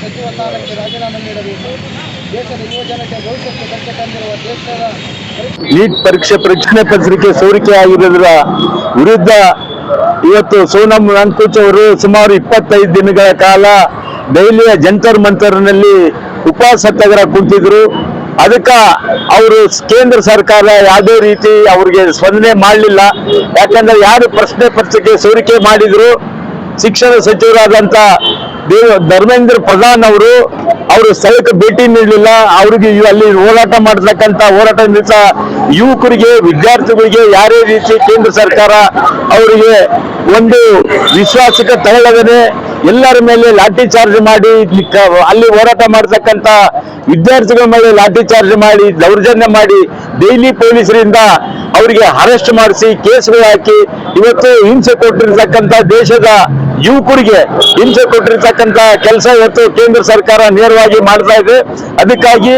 ಸಚಿವ ಸ್ಥಾನಕ್ಕೆ ರಾಜೀನಾಮೆ ನೀಡಬೇಕು. ದೇಶದ ಯುವಜನತೆ ಭವಿಷ್ಯಕ್ಕೆ ಧಕ್ಕೆ ತಂದಿರುವ ದೇಶದ ನೀಟ್ ಪರೀಕ್ಷೆ ಪತ್ರಿಕೆ ಸೋರಿಕೆ ಆಗಿರುವುದರ ವಿರುದ್ಧ ಇವತ್ತು ಸೋನಂ ವಾಂಗ್ಚುಕ್ ಅವರು ಸುಮಾರು 25 ದಿನಗಳ ಕಾಲ ದೆಹಲಿಯ ಜಂತರ್ ಮಂತರ್ನಲ್ಲಿ ಉಪವಾಸ ಸತ್ಯಾಗ್ರಹ ಕುಂತಿದ್ರು. ಅದಕ್ಕೆ ಅವರು ಕೇಂದ್ರ ಸರ್ಕಾರ ಯಾವುದೇ ರೀತಿ ಅವರಿಗೆ ಸ್ಪಂದನೆ ಮಾಡಲಿಲ್ಲ. ಯಾಕಂದ್ರೆ ಯಾರು ಪ್ರಶ್ನೆ ಪತ್ರಿಕೆ ಸೋರಿಕೆ ಮಾಡಿದ್ರು ಶಿಕ್ಷಣ ಸಚಿವರಾದಂತ ಧರ್ಮೇಂದ್ರ ಪ್ರಧಾನ್ ಅವರು ಸ್ಥಳಕ್ಕೆ ಭೇಟಿ ನೀಡಲಿಲ್ಲ. ಅವರಿಗೆ ಅಲ್ಲಿ ಹೋರಾಟ ಮಾಡತಕ್ಕಂತ ಹೋರಾಟ ನಿರತ ಯುವಕರಿಗೆ ವಿದ್ಯಾರ್ಥಿಗಳಿಗೆ ಯಾರೇ ರೀತಿ ಕೇಂದ್ರ ಸರ್ಕಾರ ಅವರಿಗೆ ಒಂದು ವಿಶ್ವಾಸಕ್ಕೆ ತಗೊಳ್ಳದೇ ಎಲ್ಲರ ಮೇಲೆ ಲಾಠಿ ಚಾರ್ಜ್ ಮಾಡಿ ಅಲ್ಲಿ ಹೋರಾಟ ಮಾಡತಕ್ಕಂತ ವಿದ್ಯಾರ್ಥಿಗಳ ಮೇಲೆ ಲಾಠಿ ಚಾರ್ಜ್ ಮಾಡಿ ದೌರ್ಜನ್ಯ ಮಾಡಿ ಡೈಲಿ ಪೊಲೀಸರಿಂದ ಅವರಿಗೆ ಅರೆಸ್ಟ್ ಮಾಡಿಸಿ ಕೇಸ್ಗಳು ಹಾಕಿ ಇವತ್ತು ಹಿಂಸೆ ಕೊಟ್ಟಿರ್ತಕ್ಕಂಥ ದೇಶದ ಯುವಕರಿಗೆ ಹಿಂಸೆ ಕೊಟ್ಟಿರ್ತಕ್ಕಂಥ ಕೆಲಸ ಇವತ್ತು ಕೇಂದ್ರ ಸರ್ಕಾರ ನೇರವಾಗಿ ಮಾಡ್ತಾ ಇದೆ. ಅದಕ್ಕಾಗಿ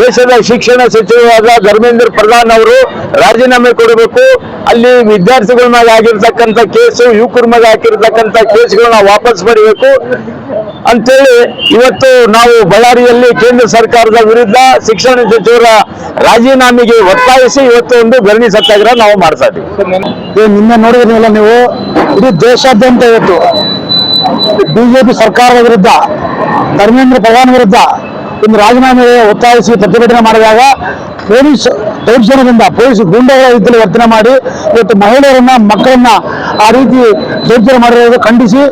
ದೇಶದ ಶಿಕ್ಷಣ ಸಚಿವರಾದ ಧರ್ಮೇಂದ್ರ ಪ್ರಧಾನ್ ಅವರು ರಾಜೀನಾಮೆ ಕೊಡಬೇಕು. ಅಲ್ಲಿ ವಿದ್ಯಾರ್ಥಿಗಳ ಮೇಲೆ ಆಗಿರ್ತಕ್ಕಂಥ ಕೇಸು ಯುವಕರ ಮೇಲೆ ಹಾಕಿರ್ತಕ್ಕಂಥ ಕೇಸ್ಗಳನ್ನ ವಾಪಸ್ ಪಡಿಬೇಕು ಅಂತೇಳಿ ಇವತ್ತು ನಾವು ಬಳ್ಳಾರಿಯಲ್ಲಿ ಕೇಂದ್ರ ಸರ್ಕಾರದ ವಿರುದ್ಧ ಶಿಕ್ಷಣ ಸಚಿವರ ರಾಜೀನಾಮೆಗೆ ಒತ್ತಾಯಿಸಿ ಇವತ್ತು ಒಂದು ಧರಣಿ ಸತ್ಯಾಗ್ರಹ ನಾವು ಮಾಡ್ತಾ ಇದ್ದೀವಿ. ನಿನ್ನೆ ನೋಡಿದ್ರಲ್ಲ ನೀವು, ಇಡೀ ದೇಶಾದ್ಯಂತ ಇವತ್ತು ಬಿಜೆಪಿ ಸರ್ಕಾರದ ವಿರುದ್ಧ ಧರ್ಮೇಂದ್ರ ಪ್ರಧಾನ್ ವಿರುದ್ಧ ಒಂದು ರಾಜೀನಾಮೆ ಒತ್ತಾಯಿಸಿ ಪ್ರತಿಭಟನೆ ಮಾಡಿದಾಗ ಪೊಲೀಸ್ ದೌರ್ಜನ್ಯದಿಂದ ಪೊಲೀಸ್ ಗೂಂಡಾಗಳ ರೀತಿಯಲ್ಲಿ ವರ್ತನೆ ಮಾಡಿ ಇವತ್ತು ಮಹಿಳೆಯರನ್ನ ಮಕ್ಕಳನ್ನ ಆ ರೀತಿ ದೌರ್ಜನ್ಯ ಮಾಡಿರೋದು ಖಂಡಿಸಿ,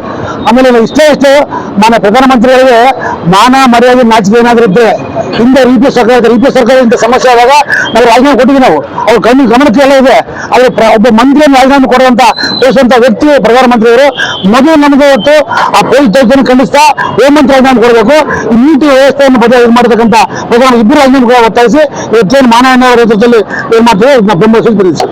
ಆಮೇಲೆ ಇಷ್ಟೇ ಮಾನ್ಯ ಪ್ರಧಾನಮಂತ್ರಿಗಳಿಗೆ ಮಾನ ಮರ್ಯಾದೆ ನಾಚಿಕೆ ಏನಾದರೂ ಇದ್ದೆ ಹಿಂದೆ ರಿಪಿ ಸರ್ಕಾರ ಇಂಥ ಸಮಸ್ಯೆ ಆದಾಗ ನಾವು ರಾಜೀನಾಮೆ ಕೊಟ್ಟಿದ್ದೀವಿ. ನಾವು ಅವ್ರ ಗಮನಕ್ಕೆ ಎಲ್ಲ ಇದೆ. ಅವರು ಒಬ್ಬ ಮಂತ್ರಿಯನ್ನು ರಾಜೀನಾಮೆ ಕೊಡುವಂತ ತೋರಿಸುವಂತ ವ್ಯಕ್ತಿ ಪ್ರಧಾನಮಂತ್ರಿಯವರು. ಮೊದಲು ನಮಗೆ ಇವತ್ತು ಆ ಪೊಲೀಸ್ ದೌರ್ಜನ್ಯ ಖಂಡಿಸ್ತಾ ಹೋಮ ಮಂತ್ರಿ ರಾಜೀನಾಮೆ ಕೊಡಬೇಕು. ಈ ನೀತಿ ವ್ಯವಸ್ಥೆಯನ್ನು ಬದಲಾವಣೆ ಮಾಡತಕ್ಕಂಥ ಪ್ರಧಾನ ಇಬ್ಬರು ರಾಜೀನಾಮೆ ಒತ್ತಾಯಿಸಿ ಇವತ್ತೇನು ಮಾನವನ ನೇತೃತ್ವದಲ್ಲಿ ಏನ್ ಮಾಡ್ತೀವಿ ನಾವು ಬೆಂಬಲಿಸಿ.